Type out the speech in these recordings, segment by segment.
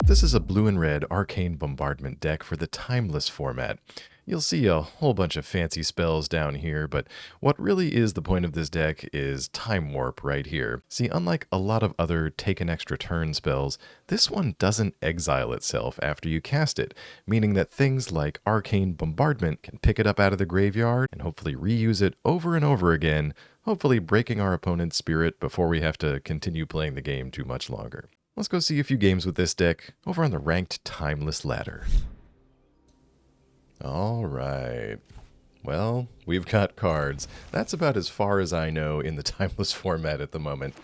This is a blue and red Arcane Bombardment deck for the Timeless format. You'll see a whole bunch of fancy spells down here, but what really is the point of this deck is Time Warp right here. See, unlike a lot of other take an extra turn spells, this one doesn't exile itself after you cast it, meaning that things like Arcane Bombardment can pick it up out of the graveyard and hopefully reuse it over and over again, hopefully breaking our opponent's spirit before we have to continue playing the game too much longer. Let's go see a few games with this deck over on the ranked Timeless ladder. Alright. Well, we've got cards. That's about as far as I know in the Timeless format at the moment.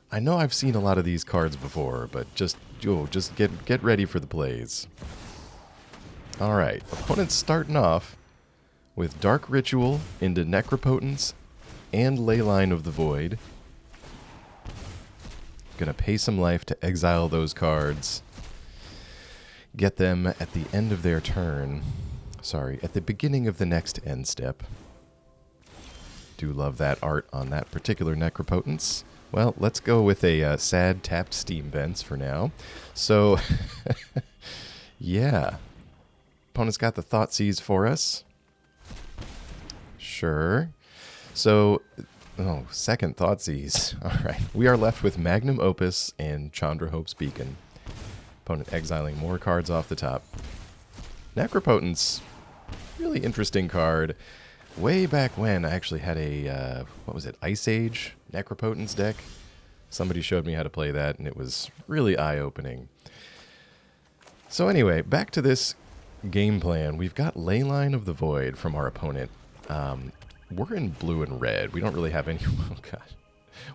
I know I've seen a lot of these cards before, but just get ready for the plays. Alright, opponent's starting off with Dark Ritual into Necropotence and Leyline of the Void. Gonna pay some life to exile those cards. Get them at the end of their turn. Sorry, at the beginning of the next end step. Do love that art on that particular Necropotence. Well, let's go with a sad tapped Steam Vents for now. So, yeah. Opponent's got the Thoughtseize for us. Sure. So, oh, second Thoughtseize. Alright, we are left with Magnum Opus and Chandra Hope's Beacon. Opponent exiling more cards off the top. Necropotence, really interesting card. Way back when, I actually had a, what was it, Ice Age Necropotence deck. Somebody showed me how to play that, and it was really eye-opening. So anyway, back to this game plan. We've got Leyline of the Void from our opponent. We're in blue and red. We don't really have any... Oh, God.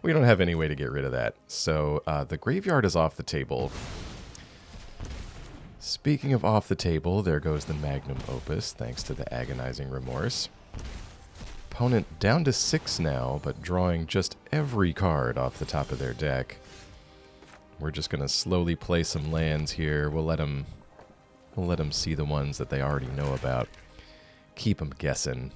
We don't have any way to get rid of that. So, the graveyard is off the table. Speaking of off the table, there goes the Magnum Opus, thanks to the Agonizing Remorse. Opponent down to 6 now, but drawing just every card off the top of their deck. We're just going to slowly play some lands here. We'll let them see the ones that they already know about. Keep them guessing.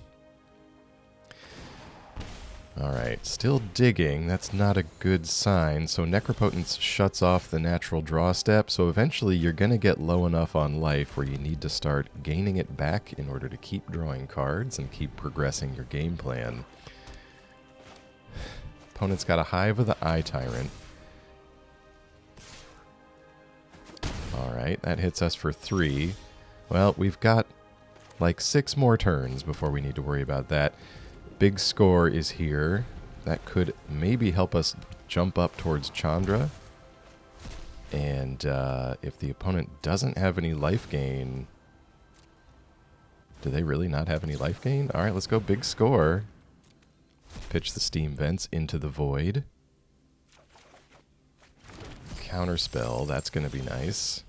Alright, still digging. That's not a good sign. So Necropotence shuts off the natural draw step, so eventually you're going to get low enough on life where you need to start gaining it back in order to keep drawing cards and keep progressing your game plan. Opponent's got a Hive of the Eye Tyrant. Alright, that hits us for 3. Well, we've got like 6 more turns before we need to worry about that. Big Score is here. That could maybe help us jump up towards Chandra. And if the opponent doesn't have any life gain... Do they really not have any life gain? Alright, let's go Big Score. Pitch the Steam Vents into the Void. Counterspell, that's going to be nice.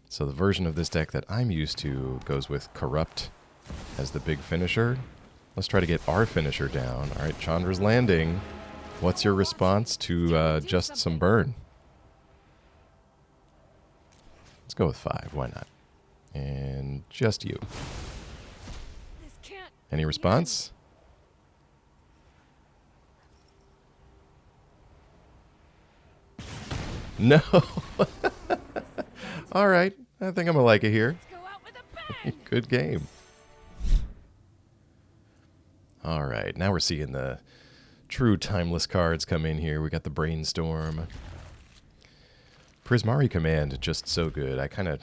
So the version of this deck that I'm used to goes with Corrupt as the big finisher. Let's try to get our finisher down. All right, Chandra's landing. What's your response to just some burn? Let's go with 5. Why not? And just you. Any response? No. All right. I think I'm going to like it here. Good game. Alright, now we're seeing the true Timeless cards come in here. We got the Brainstorm. Prismari Command, just so good. I kind of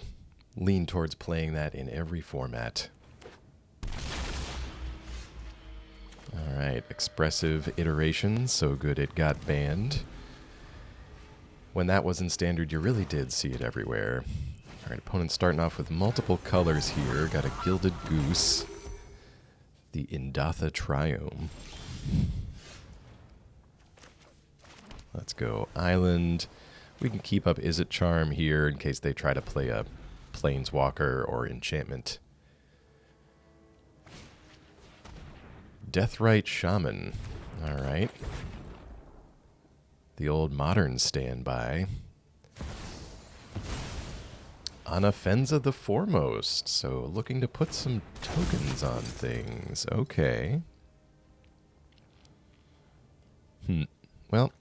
lean towards playing that in every format. Alright, Expressive Iteration, so good it got banned. When that was in Standard, you really did see it everywhere. Alright, opponent starting off with multiple colors here. Got a Gilded Goose. The Indatha Triome. Let's go Island. We can keep up Izzet Charm here in case they try to play a Planeswalker or Enchantment. Deathrite Shaman. Alright. The old Modern standby. Anafenza the Foremost, so looking to put some tokens on things. Okay. Well,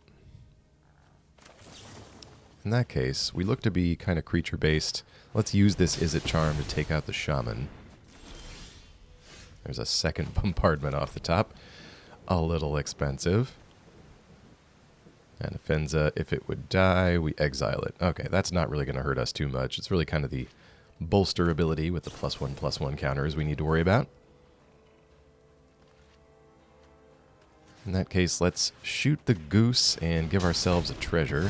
In that case, we look to be kind of creature-based. Let's use this Izzet Charm to take out the Shaman. There's a second Bombardment off the top. A little expensive. And Fenza, if it would die, we exile it. Okay, that's not really going to hurt us too much. It's really kind of the bolster ability with the +1/+1 counters we need to worry about. In that case, let's shoot the goose and give ourselves a treasure.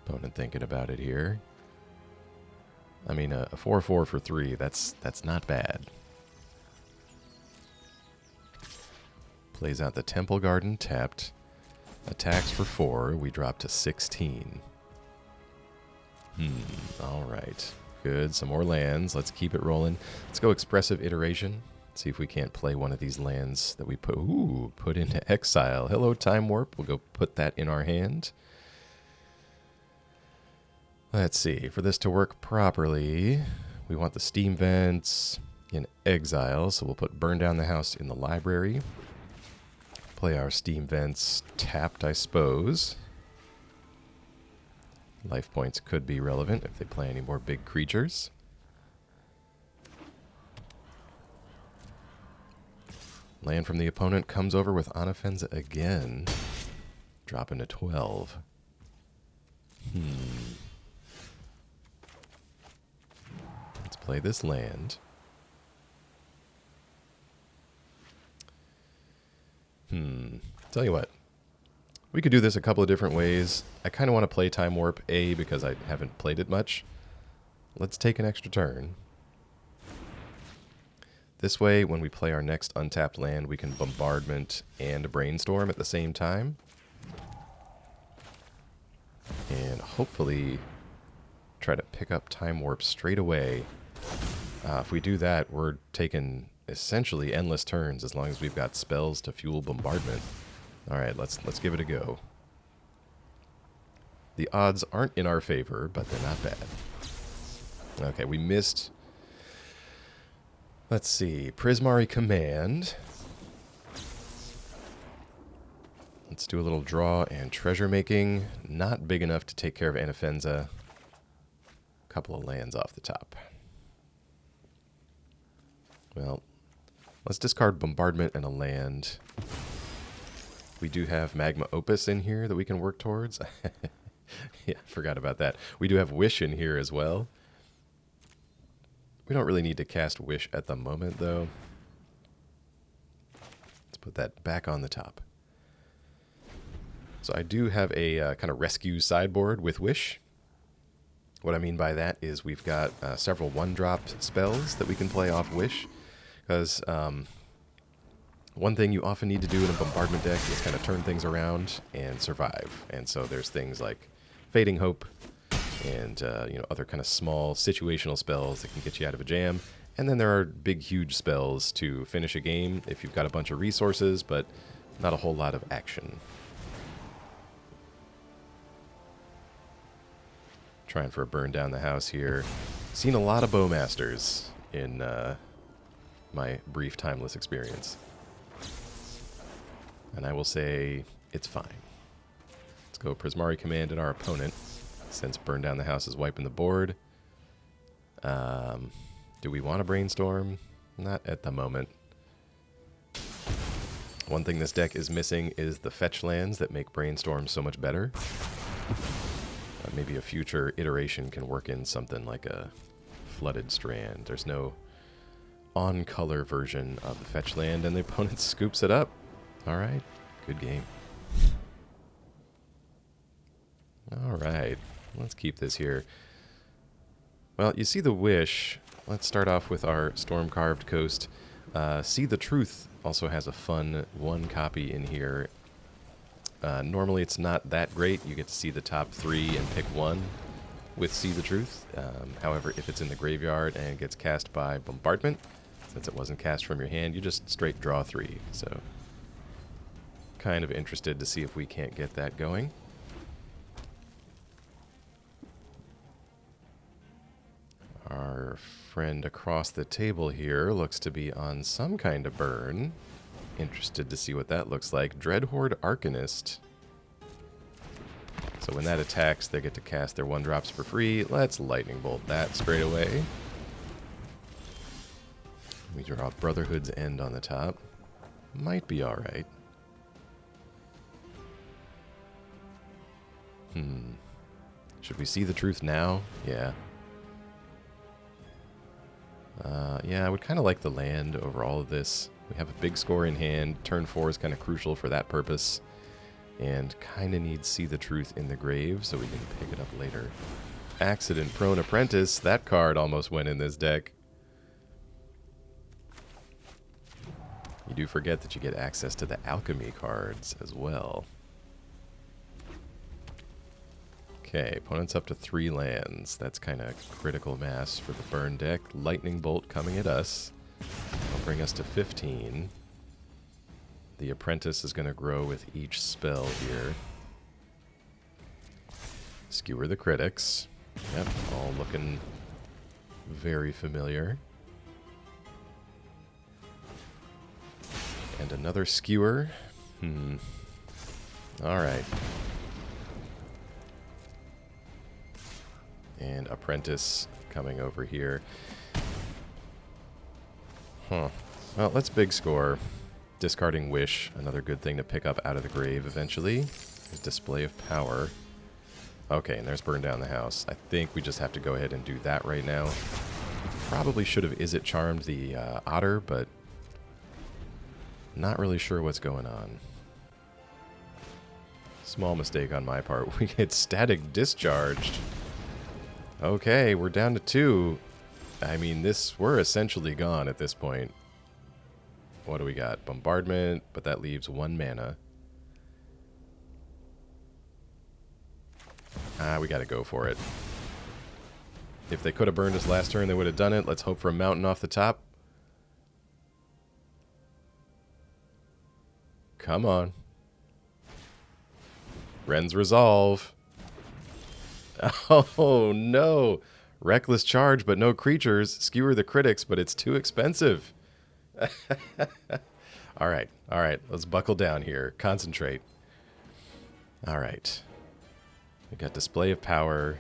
Opponent thinking about it here. I mean, a 4/4 for 3, that's not bad. Plays out the Temple Garden, tapped. Attacks for 4, we drop to 16. Alright. Good, some more lands. Let's keep it rolling. Let's go Expressive Iteration. See if we can't play one of these lands that we put into exile. Hello, Time Warp. We'll go put that in our hand. Let's see. For this to work properly, we want the Steam Vents in exile, so we'll put Burn Down the House in the library. Play our Steam Vents tapped, I suppose. Life points could be relevant if they play any more big creatures. Land from the opponent comes over with Anafenza again. Dropping to 12. Let's play this land. Tell you what. We could do this a couple of different ways. I kind of want to play Time Warp, A, because I haven't played it much. Let's take an extra turn. This way, when we play our next untapped land, we can Bombardment and Brainstorm at the same time. And hopefully try to pick up Time Warp straight away. If we do that, we're taking essentially endless turns as long as we've got spells to fuel Bombardment. Alright, let's give it a go. The odds aren't in our favor, but they're not bad. Okay, we missed. Let's see. Prismari Command. Let's do a little draw and treasure making. Not big enough to take care of Anafenza. Couple of lands off the top. Well, let's discard Bombardment and a land. We do have Magma Opus in here that we can work towards. Yeah, forgot about that. We do have Wish in here as well. We don't really need to cast Wish at the moment, though. Let's put that back on the top. So I do have a kind of rescue sideboard with Wish. What I mean by that is we've got several one-drop spells that we can play off Wish. Because one thing you often need to do in a Bombardment deck is kind of turn things around and survive. And so there's things like Fading Hope and other kind of small situational spells that can get you out of a jam. And then there are big, huge spells to finish a game if you've got a bunch of resources, but not a whole lot of action. Trying for a Burn Down the House here. Seen a lot of Bowmasters in my brief timeless experience. And I will say it's fine. Let's go Prismari Command at our opponent, since Burn Down the House is wiping the board. Do we want to Brainstorm? Not at the moment. One thing this deck is missing is the fetch lands that make Brainstorm so much better. Maybe a future iteration can work in something like a Flooded Strand. There's no on-color version of the fetch land, and the opponent scoops it up. Alright, good game. Alright, let's keep this here. Well, you see the Wish. Let's start off with our Stormcarved Coast. See the Truth also has a fun one copy in here. Normally it's not that great. You get to see the top 3 and pick one with See the Truth. However, if it's in the graveyard and gets cast by Bombardment, since it wasn't cast from your hand, you just straight draw 3. So, kind of interested to see if we can't get that going. Our friend across the table here looks to be on some kind of burn. Interested to see what that looks like. Dreadhorde Arcanist. So when that attacks, they get to cast their 1-drops for free. Let's Lightning Bolt that straight away. We draw Brotherhood's End on the top. Might be alright. Should we see the truth now? Yeah. Yeah, I would kind of like the land over all of this. We have a big score in hand. Turn 4 is kind of crucial for that purpose. And kind of need See the Truth in the grave so we can pick it up later. Accident-Prone Apprentice. That card almost went in this deck. You do forget that you get access to the alchemy cards as well. Okay, opponent's up to 3 lands. That's kind of critical mass for the burn deck. Lightning Bolt coming at us. That'll bring us to 15. The Apprentice is going to grow with each spell here. Skewer the Critics. Yep, all looking very familiar. And another Skewer. Alright. And Apprentice coming over here. Well, let's big score. Discarding Wish, another good thing to pick up out of the grave eventually. There's Display of Power. Okay, and there's Burn Down the House. I think we just have to go ahead and do that right now. Probably should have Izzet Charmed the Otter, but not really sure what's going on. Small mistake on my part. We get Static Discharged. Okay, we're down to 2. I mean, we're essentially gone at this point. What do we got? Bombardment, but that leaves 1 mana. We gotta go for it. If they could have burned us last turn, they would have done it. Let's hope for a mountain off the top. Come on. Ren's Resolve. Oh, no. Reckless Charge, but no creatures. Skewer the Critics, but it's too expensive. All right. Let's buckle down here. Concentrate. All right. We got Display of Power.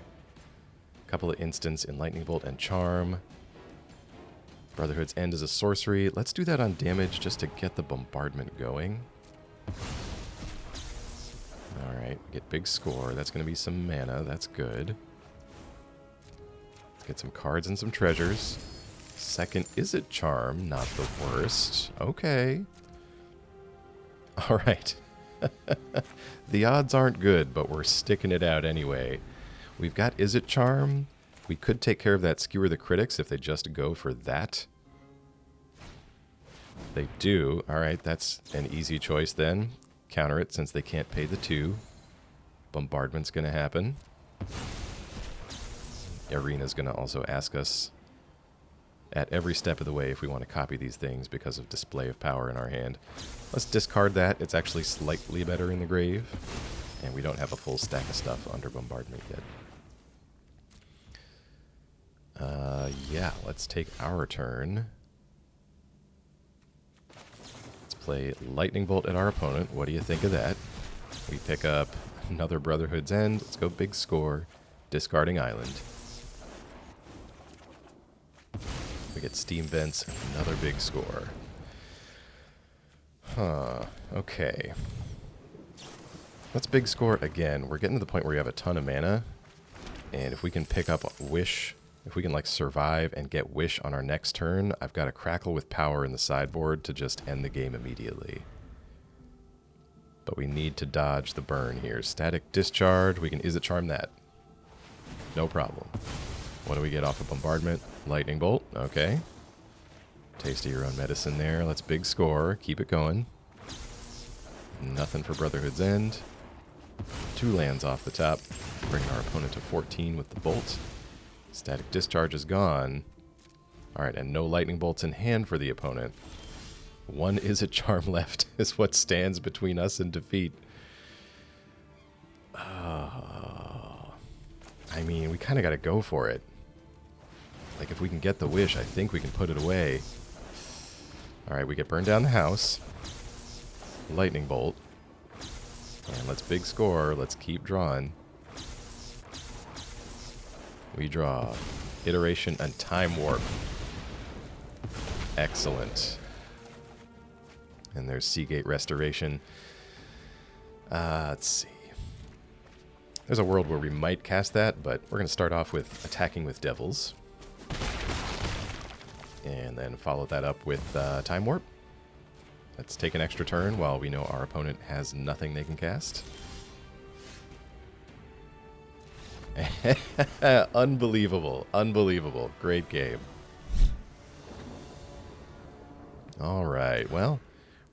A couple of instants in Lightning Bolt and Charm. Brotherhood's End is a sorcery. Let's do that on damage just to get the bombardment going. All right. Get big score. That's going to be some mana. That's good. Let's get some cards and some treasures. Second Izzet Charm, not the worst. Okay. All right. The odds aren't good, but we're sticking it out anyway. We've got Izzet Charm. We could take care of that Skewer the Critics if they just go for that. They do. All right, that's an easy choice then. Counter it since they can't pay the 2. Bombardment's going to happen. Arena's going to also ask us at every step of the way if we want to copy these things because of Display of Power in our hand. Let's discard that. It's actually slightly better in the grave. And we don't have a full stack of stuff under Bombardment yet. Yeah, let's take our turn. Let's play Lightning Bolt at our opponent. What do you think of that? We pick up another Brotherhood's End. Let's go big score. Discarding Island. We get Steam Vents, another big score. Okay. Let's big score again. We're getting to the point where we have a ton of mana. And if we can pick up Wish, if we can like survive and get Wish on our next turn, I've got a Crackle with power in the sideboard to just end the game immediately. But we need to dodge the burn here. Static Discharge, we can Izzet Charm that. No problem. What do we get off of Bombardment? Lightning Bolt, okay. Taste of your own medicine there. Let's big score. Keep it going. Nothing for Brotherhood's End. 2 lands off the top. Bringing our opponent to 14 with the bolt. Static Discharge is gone. Alright, and no Lightning Bolts in hand for the opponent. 1 Izzet Charm left is what stands between us and defeat. I mean, we kind of got to go for it. Like, if we can get the wish, I think we can put it away. Alright, we get Burn Down the House. Lightning Bolt. And let's big score. Let's keep drawing. We draw Iteration and Time Warp. Excellent. And there's Seagate Restoration. Let's see. There's a world where we might cast that, but we're going to start off with attacking with Devils. And then follow that up with Time Warp. Let's take an extra turn while we know our opponent has nothing they can cast. Unbelievable. Unbelievable. Great game. Alright, well,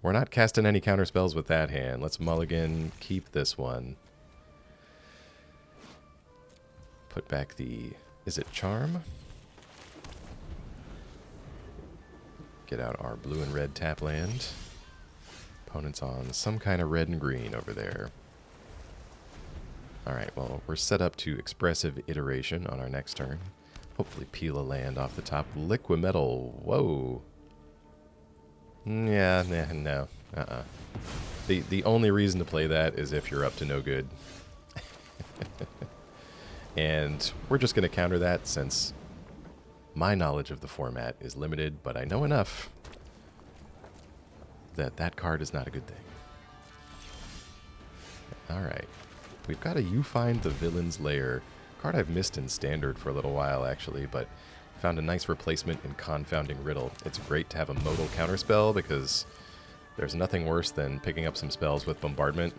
we're not casting any counterspells with that hand. Let's mulligan, keep this one. Put back the Izzet Charm. Get out our blue and red tap land. Opponent's on some kind of red and green over there. Alright, well, we're set up to Expressive Iteration on our next turn. Hopefully peel a land off the top. Liquimetal. Whoa. Yeah, no. The only reason to play that is if you're up to no good. And we're just going to counter that since my knowledge of the format is limited, but I know enough that that card is not a good thing. Alright. We've got a You Find the Villain's Lair. Card I've missed in Standard for a little while, actually, but found a nice replacement in Confounding Riddle. It's great to have a modal counterspell because there's nothing worse than picking up some spells with Bombardment,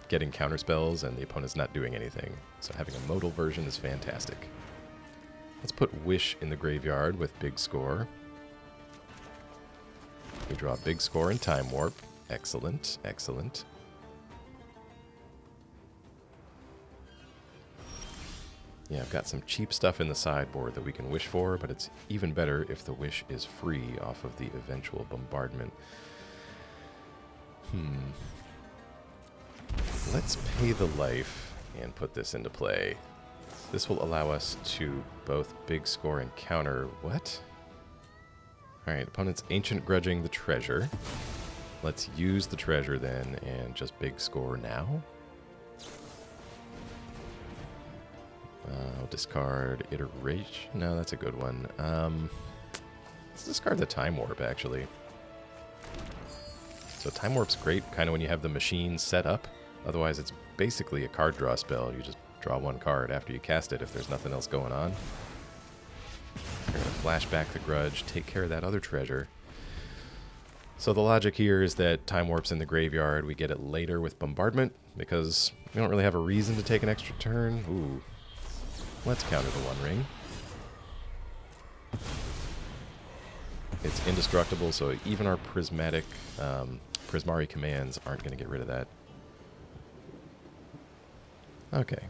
getting counterspells, and the opponent's not doing anything. So having a modal version is fantastic. Let's put Wish in the graveyard with Big Score. We draw Big Score and Time Warp. Excellent, excellent. Yeah, I've got some cheap stuff in the sideboard that we can wish for, but it's even better if the wish is free off of the eventual bombardment. Let's pay the life and put this into play. This will allow us to both big score and counter... What? Alright, opponent's Ancient Grudging the treasure. Let's use the treasure then and just big score now. I'll discard Iteration. No, that's a good one. Let's discard the Time Warp, actually. So Time Warp's great kind of when you have the machine set up. Otherwise, it's basically a card draw spell. You just draw one card after you cast it if there's nothing else going on. You're going to flash back the Grudge, take care of that other treasure. So the logic here is that Time Warp's in the graveyard. We get it later with Bombardment because we don't really have a reason to take an extra turn. Ooh. Let's counter the One Ring. It's indestructible, so even our prismatic Prismari commands aren't going to get rid of that. Okay.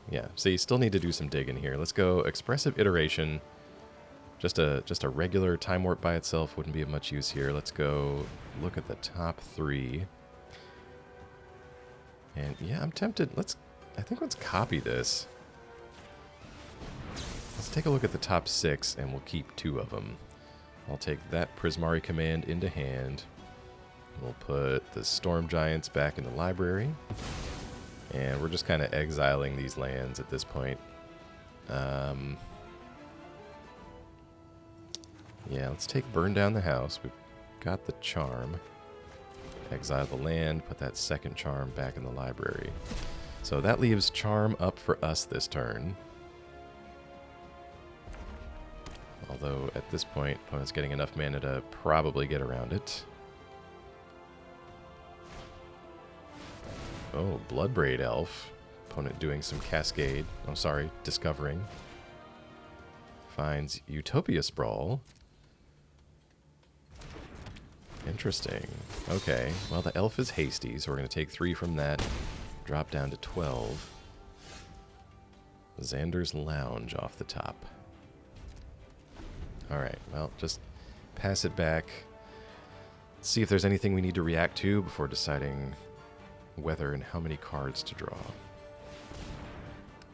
Yeah, so you still need to do some digging here. Let's go Expressive Iteration. Just a regular Time Warp by itself wouldn't be of much use here. Let's go look at the top three. And yeah, I'm tempted. I think let's copy this. Let's take a look at the top six, and we'll keep two of them. I'll take that Prismari Command into hand. We'll put the Storm Giants back in the library. And we're just kind of exiling these lands at this point. Yeah, let's take Burn Down the House. We've got the Charm. Exile the land, put that second Charm back in the library. So that leaves Charm up for us this turn. Although, at this point, opponent's getting enough mana to probably get around it. Oh, Bloodbraid Elf. Opponent doing some Cascade. Oh, sorry, discovering. Finds Utopia Sprawl. Interesting. Okay, well, the Elf is hasty, so we're going to take 3 from that. Drop down to 12. Xander's Lounge off the top. Alright, well, just pass it back. See if there's anything we need to react to before deciding whether and how many cards to draw.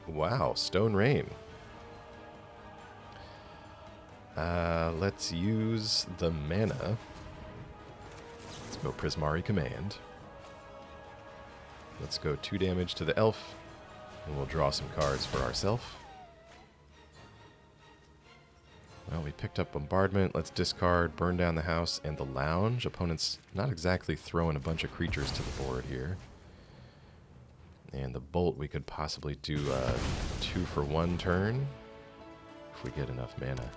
Wow, Stone Rain. Let's use the mana. Let's go Prismari Command. Let's go 2 damage to the elf, and we'll draw some cards for ourselves. Well, we picked up Bombardment. Let's discard, burn down the house, and the lounge. Opponent's not exactly throwing a bunch of creatures to the board here. And the bolt, we could possibly do a 2-for-1 turn if we get enough mana.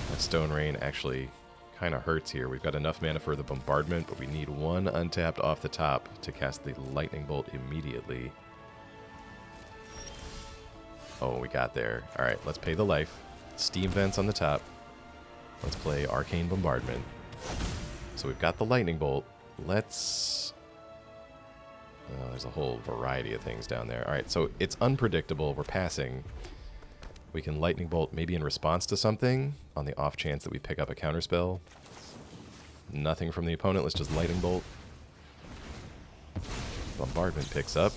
That Stone Rain actually kind of hurts here. We've got enough mana for the Bombardment, but we need 1 untapped off the top to cast the Lightning Bolt immediately. Oh, we got there. All right, let's pay the life. Steam Vents on the top. Let's play Arcane Bombardment. So we've got the Lightning Bolt. Let's... there's a whole variety of things down there. All right, so it's unpredictable. We're passing. We can Lightning Bolt maybe in response to something on the off chance that we pick up a Counterspell. Nothing from the opponent. Let's just Lightning Bolt. Bombardment picks up.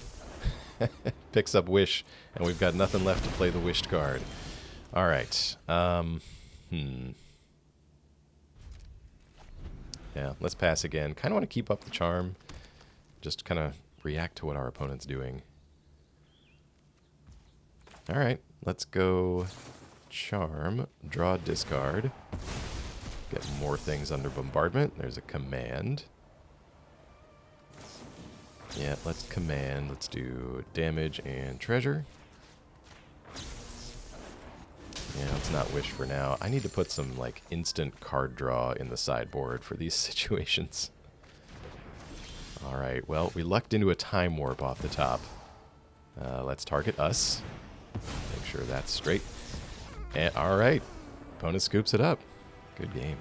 Picks up Wish, and we've got nothing left to play the Wished card. All right. Yeah, let's pass again. Kind of want to keep up the charm. Just kind of react to what our opponent's doing. All right, let's go Charm, draw, discard. Get more things under Bombardment. There's a Command. Yeah, let's Command. Let's do damage and treasure. Yeah, let's not Wish for now. I need to put some, like, instant card draw in the sideboard for these situations. Alright, well, we lucked into a Time Warp off the top. Let's target us. Make sure that's straight. And, alright. Opponent scoops it up. Good game.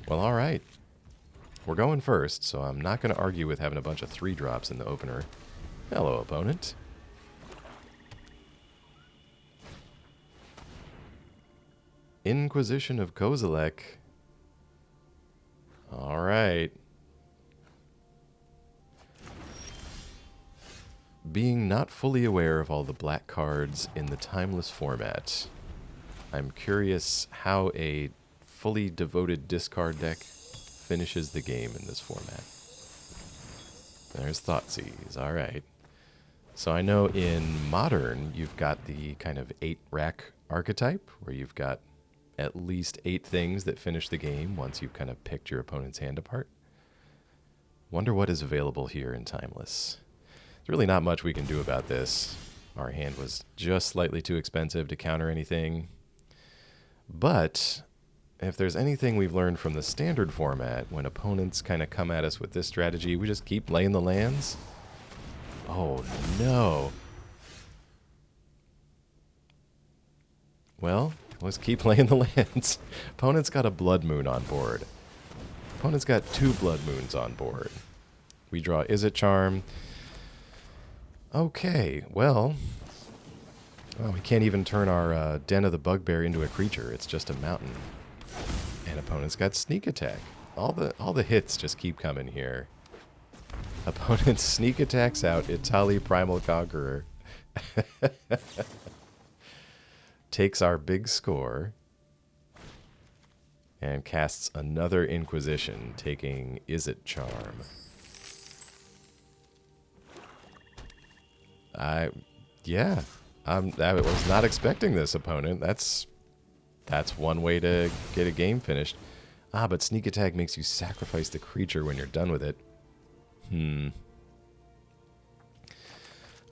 Well, alright. We're going first, so I'm not going to argue with having a bunch of 3-drops in the opener. Hello, opponent. Inquisition of Kozilek. Alright. Being not fully aware of all the black cards in the Timeless format, I'm curious how a fully devoted discard deck finishes the game in this format. There's Thoughtseize. Alright. So I know in Modern, you've got the kind of 8-rack archetype, where you've got at least 8 things that finish the game once you've kind of picked your opponent's hand apart. Wonder what is available here in Timeless. There's really not much we can do about this. Our hand was just slightly too expensive to counter anything. But if there's anything we've learned from the standard format, when opponents kind of come at us with this strategy, we just keep laying the lands. Oh, no. Well, let's keep laying the lands. Opponent's got a Blood Moon on board. Opponent's got 2 Blood Moons on board. We draw Izzet Charm. Okay, well, we can't even turn our Den of the Bugbear into a creature. It's just a mountain. And opponent's got Sneak Attack. All the hits just keep coming here. Opponent Sneak Attacks out Italy Primal Conqueror. Takes our big score. And casts another Inquisition, taking Izzet Charm. I was not expecting this, opponent. That's one way to get a game finished. But Sneak Attack makes you sacrifice the creature when you're done with it.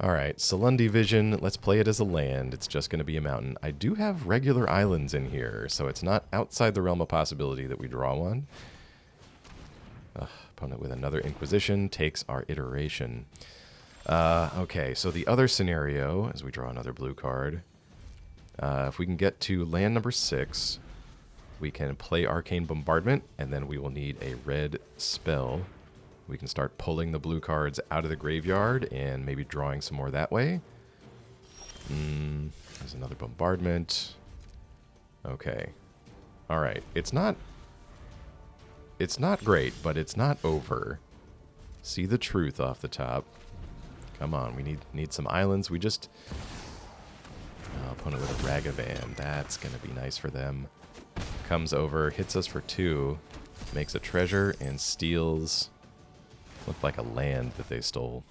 Alright, Silundi Vision. Let's play it as a land. It's just going to be a mountain. I do have regular islands in here, so it's not outside the realm of possibility that we draw one. Opponent with another Inquisition takes our iteration. Okay, so the other scenario, as we draw another blue card, if we can get to land number 6, we can play Arcane Bombardment, and then we will need a red spell. We can start pulling the blue cards out of the graveyard and maybe drawing some more that way. There's another Bombardment. Okay. Alright, it's not great, but it's not over. See the truth off the top. Come on, we need some islands. We just Opponent with a Ragavan. That's going to be nice for them. Comes over, hits us for 2, makes a treasure, and steals. Looked like a land that they stole.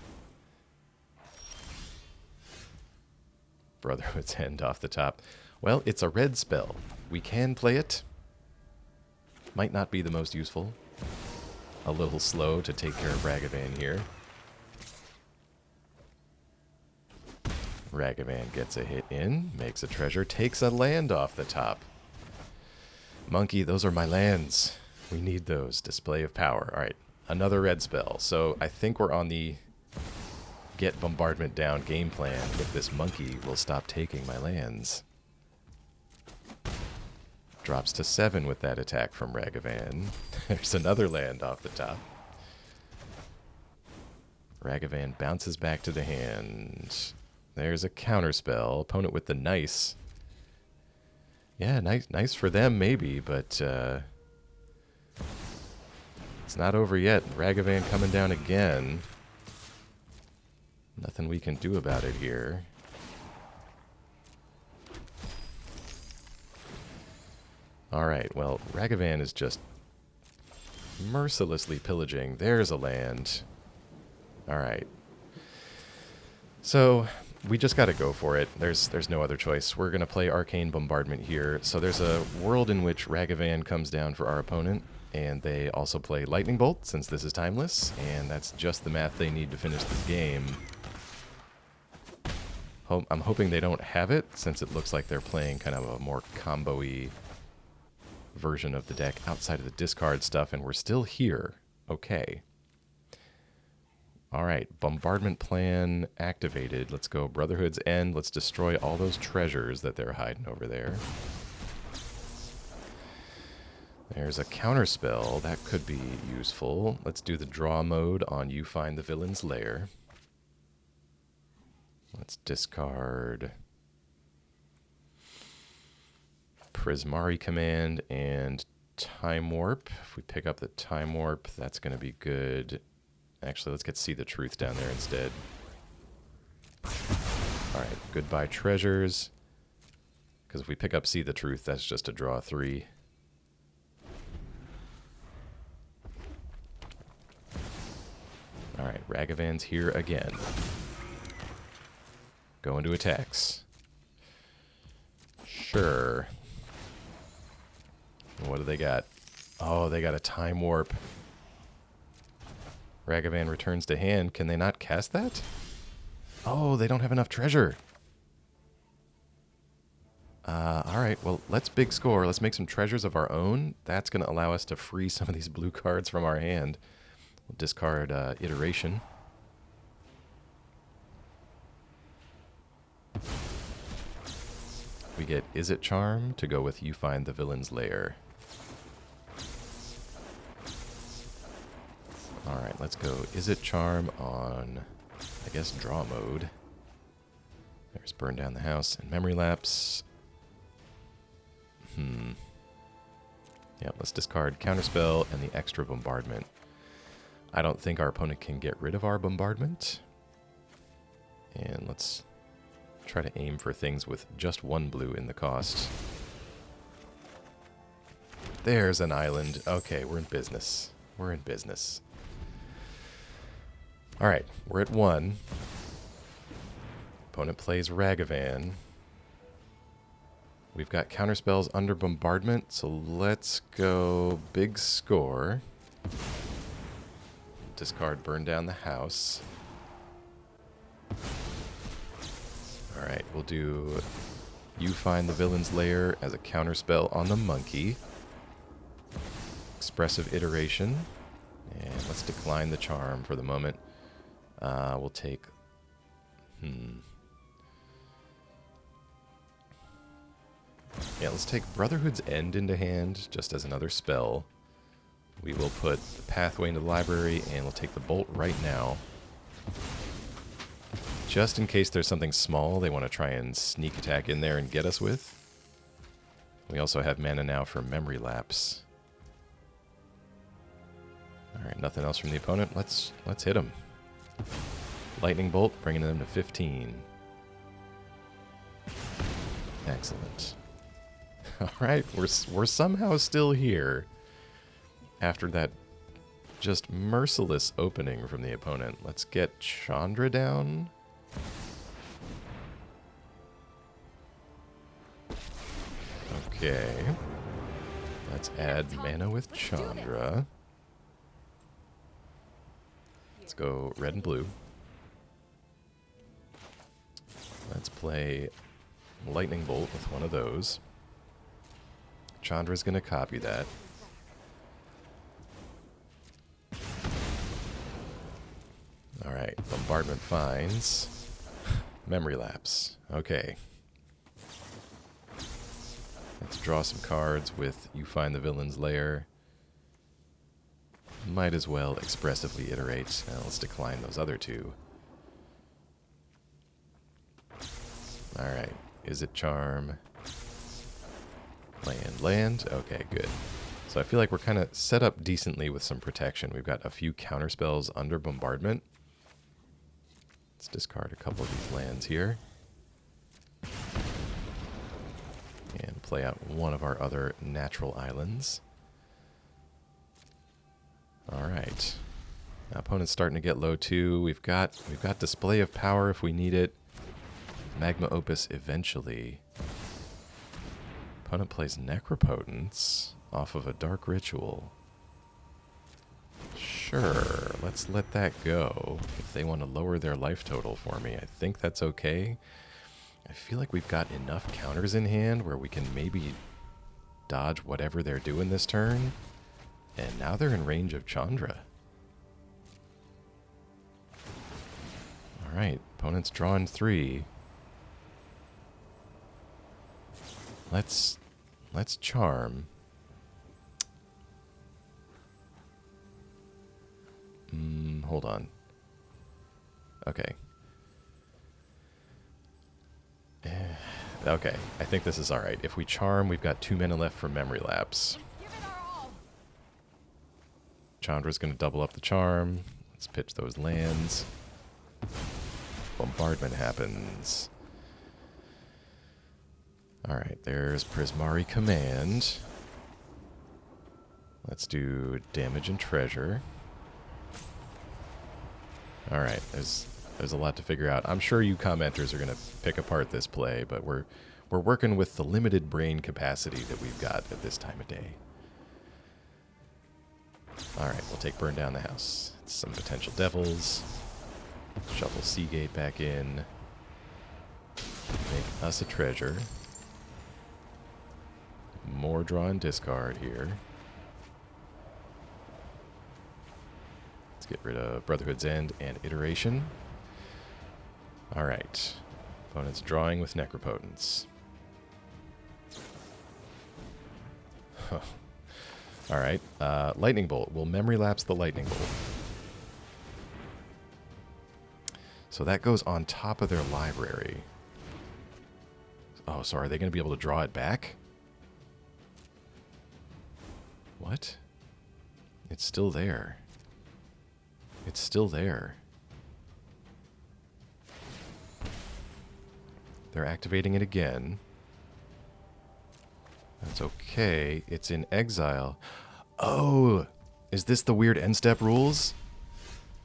Brotherhood's End off the top. Well, it's a red spell. We can play it. Might not be the most useful. A little slow to take care of Ragavan here. Ragavan gets a hit in, makes a treasure, takes a land off the top. Monkey, those are my lands. We need those. Display of power. All right, another red spell. So I think we're on the get bombardment down game plan if this monkey will stop taking my lands. Drops to 7 with that attack from Ragavan. There's another land off the top. Ragavan bounces back to the hand. There's a counterspell. Opponent with the nice. Yeah, nice for them maybe, but it's not over yet. Ragavan coming down again. Nothing we can do about it here. Alright, well, Ragavan is just mercilessly pillaging. There's a land. Alright. So, we just gotta go for it. There's no other choice. We're gonna play Arcane Bombardment here. So there's a world in which Ragavan comes down for our opponent, and they also play Lightning Bolt, since this is timeless, and that's just the math they need to finish this game. I'm hoping they don't have it, since it looks like they're playing kind of a more combo-y version of the deck outside of the discard stuff, and we're still here. Okay. Alright, bombardment plan activated. Let's go Brotherhood's End. Let's destroy all those treasures that they're hiding over there. There's a counterspell. That could be useful. Let's do the draw mode on You Find the Villain's Lair. Let's discard Prismari Command and Time Warp. If we pick up the Time Warp, that's going to be good. Actually, let's get See the Truth down there instead. Alright, goodbye treasures. Because if we pick up See the Truth, that's just a draw 3. Alright, Ragavan's here again. Going to attacks. Sure. What do they got? Oh, they got a Time Warp. Ragavan returns to hand. Can they not cast that? Oh, they don't have enough treasure. Alright, well, let's big score. Let's make some treasures of our own. That's going to allow us to free some of these blue cards from our hand. We'll discard Iteration. We get Izzet Charm to go with You Find the Villain's Lair. Alright, let's go Izzet Charm on, I guess, draw mode. There's Burn Down the House and Memory Lapse. Yeah, let's discard Counterspell and the extra Bombardment. I don't think our opponent can get rid of our Bombardment. And let's try to aim for things with just 1 blue in the cost. There's an island. Okay, we're in business. We're in business. Alright, we're at 1. Opponent plays Ragavan. We've got counterspells under Bombardment, so let's go big score. Discard Burn Down the House. Alright, we'll do You Find the Villain's Lair as a counterspell on the monkey. Expressive Iteration. And let's decline the charm for the moment. We'll take... Yeah, let's take Brotherhood's End into hand, just as another spell. We will put the Pathway into the library, and we'll take the Bolt right now. Just in case there's something small they want to try and sneak attack in there and get us with. We also have mana now for Memory Lapse. Alright, nothing else from the opponent. Let's hit him. Lightning Bolt, bringing them to 15. Excellent. All right, we're somehow still here after that just merciless opening from the opponent. Let's get Chandra down. Okay. Let's add mana with Chandra. Let's go red and blue. Let's play Lightning Bolt with one of those. Chandra's going to copy that. Alright, Bombardment finds Memory Lapse. Okay. Let's draw some cards with You Find the Villain's Lair. Might as well expressively iterate. Now let's decline those other two. Alright, Izzet Charm. Land. Okay, good. So I feel like we're kind of set up decently with some protection. We've got a few counterspells under Bombardment. Let's discard a couple of these lands here. And play out one of our other natural islands. Alright. Opponent's starting to get low too. We've got Display of Power if we need it. Magma Opus eventually. Opponent plays Necropotence off of a Dark Ritual. Sure, let's let that go. If they want to lower their life total for me, I think that's okay. I feel like we've got enough counters in hand where we can maybe dodge whatever they're doing this turn. And now they're in range of Chandra. Alright, opponent's drawing 3. Let's charm. Hold on. Okay. Okay, I think this is alright. If we charm, we've got 2 mana left for Memory Lapse. Chandra's going to double up the charm. Let's pitch those lands. Bombardment happens. Alright, there's Prismari Command. Let's do damage and treasure. Alright, there's a lot to figure out. I'm sure you commenters are going to pick apart this play, but we're working with the limited brain capacity that we've got at this time of day. Alright, we'll take Burn Down the House. Some potential devils. Shuffle Seagate back in. Make us a treasure. More draw and discard here. Let's get rid of Brotherhood's End and Iteration. Alright. Opponent's drawing with Necropotence. Huh. Alright. Lightning Bolt. We'll Memory Lapse the Lightning Bolt. So that goes on top of their library. Oh, so are they going to be able to draw it back? What? It's still there. It's still there. They're activating it again. That's okay. It's in exile. Oh! Is this the weird end step rules?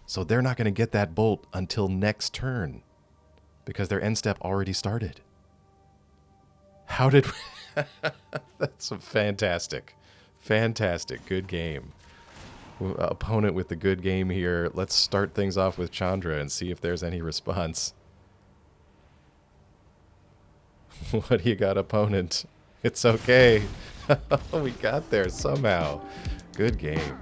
So they're not going to get that bolt until next turn. Because their end step already started. How did we... That's fantastic. Fantastic. Good game. Opponent with the good game here. Let's start things off with Chandra and see if there's any response. What do you got, opponent? It's okay. We got there somehow. Good game.